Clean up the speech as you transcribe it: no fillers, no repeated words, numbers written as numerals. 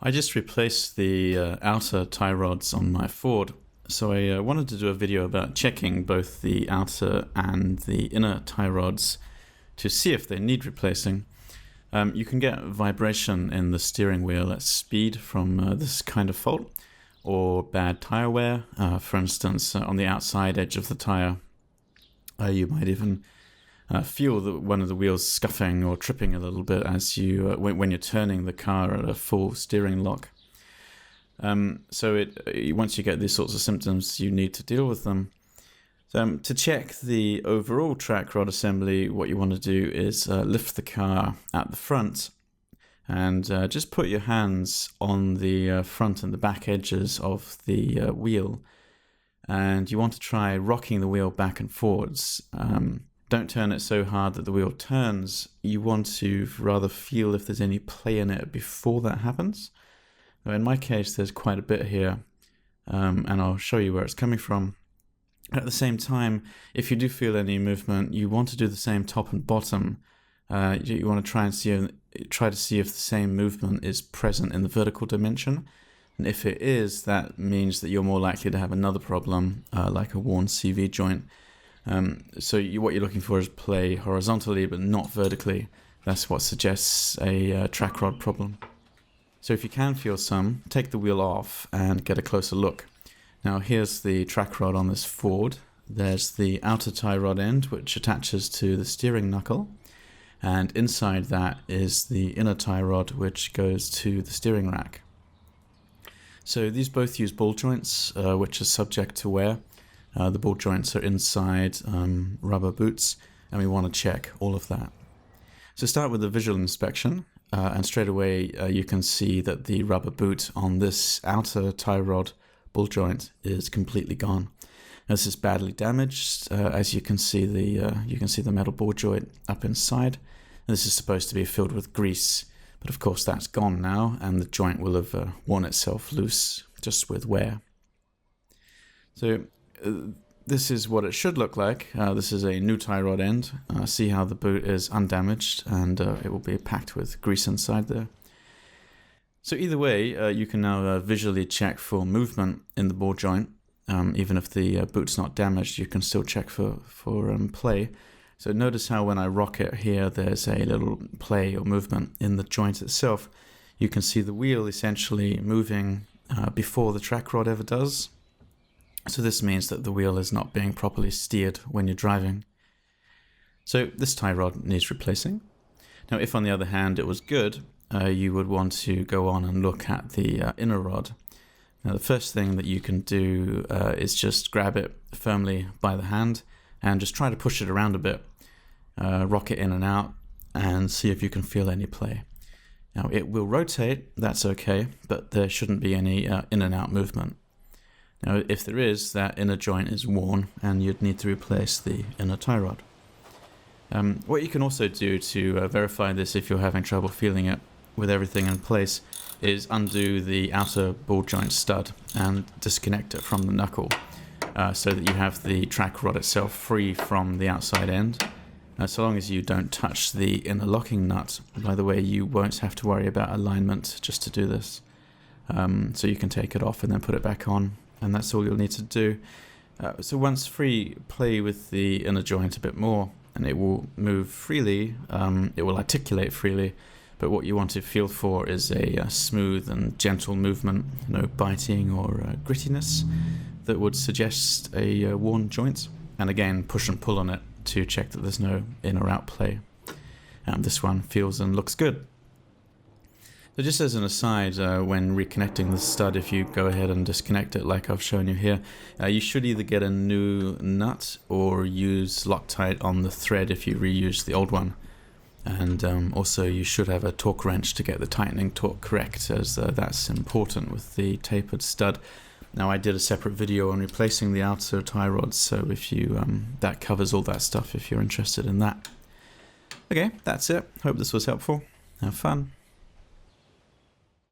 I just replaced the outer tie rods on my Ford, so I wanted to do a video about checking both the outer and the inner tie rods to see if they need replacing. You can get vibration in the steering wheel at speed from this kind of fault, or bad tire wear. For instance, on the outside edge of the tire, you might even feel one of the wheels scuffing or tripping a little bit as you when you're turning the car at a full steering lock. So once you get these sorts of symptoms, you need to deal with them. To check the overall track rod assembly, what you want to do is lift the car at the front and just put your hands on the front and the back edges of the wheel, and you want to try rocking the wheel back and forwards. Don't turn it so hard that the wheel turns. You want to rather feel if there's any play in it before that happens. Now, in my case, there's quite a bit here, and I'll show you where it's coming from. At the same time, if you do feel any movement, you want to do the same top and bottom. You want to try to see if the same movement is present in the vertical dimension. And if it is, that means that you're more likely to have another problem, like a worn CV joint. So what you're looking for is play horizontally but not vertically. That's what suggests a track rod problem. So if you can feel some, take the wheel off and get a closer look. Now here's the track rod on this Ford. There's the outer tie rod end, which attaches to the steering knuckle, and inside that is the inner tie rod, which goes to the steering rack. So these both use ball joints, which are subject to wear. The ball joints are inside rubber boots, and we want to check all of that. So start with the visual inspection, and straight away you can see that the rubber boot on this outer tie rod ball joint is completely gone. This is badly damaged. As you can see the metal ball joint up inside. This is supposed to be filled with grease, but of course that's gone now, and the joint will have worn itself loose just with wear. So this is what it should look like. This is a new tie rod end. See how the boot is undamaged, and it will be packed with grease inside there. So either way, you can now visually check for movement in the ball joint. Even if the boot's not damaged, you can still check for play. So notice how when I rock it here, there's a little play or movement in the joint itself. You can see the wheel essentially moving before the track rod ever does. So this means that the wheel is not being properly steered when you're driving. So this tie rod needs replacing. Now if on the other hand it was good, you would want to go on and look at the inner rod. Now the first thing that you can do is just grab it firmly by the hand and just try to push it around a bit. Rock it in and out and see if you can feel any play. Now it will rotate, that's okay, but there shouldn't be any in and out movement. Now if there is, that inner joint is worn and you'd need to replace the inner tie rod. What you can also do to verify this if you're having trouble feeling it with everything in place is undo the outer ball joint stud and disconnect it from the knuckle so that you have the track rod itself free from the outside end. So long as you don't touch the inner locking nut. By the way, you won't have to worry about alignment just to do this. So you can take it off and then put it back on, and that's all you'll need to do. So once free, play with the inner joint a bit more and it will move freely, it will articulate freely. But what you want to feel for is a smooth and gentle movement, no biting or grittiness that would suggest a worn joint. And again, push and pull on it to check that there's no in or out play. This one feels and looks good. So just as an aside, when reconnecting the stud, if you go ahead and disconnect it like I've shown you here, you should either get a new nut or use Loctite on the thread if you reuse the old one. And also you should have a torque wrench to get the tightening torque correct, as that's important with the tapered stud. Now I did a separate video on replacing the outer tie rods, so if you that covers all that stuff if you're interested in that. Okay, that's it. Hope this was helpful. Have fun.